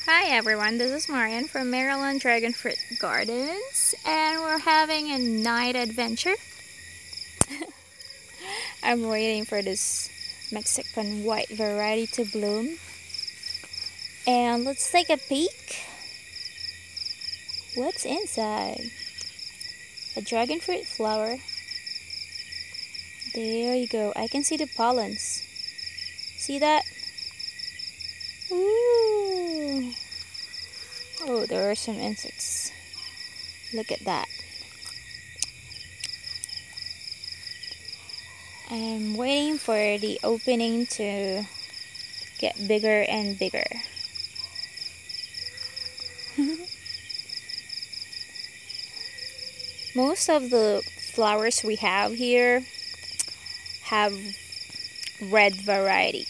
Hi everyone, this is Marian from Maryland Dragon Fruit Gardens, and we're having a night adventure. I'm waiting for this Mexican white variety to bloom, and let's take a peek. What's inside? A dragon fruit flower. There you go, I can see the pollens. See that? Ooh. Oh, there are some insects. Look at that. I'm waiting for the opening to get bigger and bigger. Most of the flowers we have here have red varieties.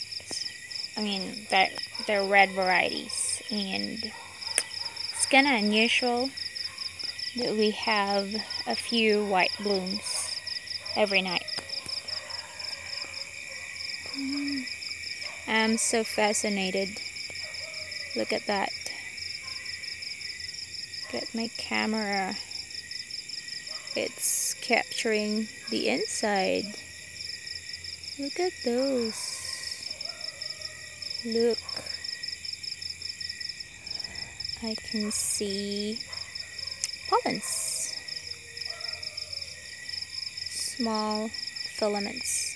they're red varieties, and it's kind of unusual that we have a few white blooms every night. I'm so fascinated. Look at that. Get my camera. It's capturing the inside. Look at those. Look. I can see pollens. Small filaments.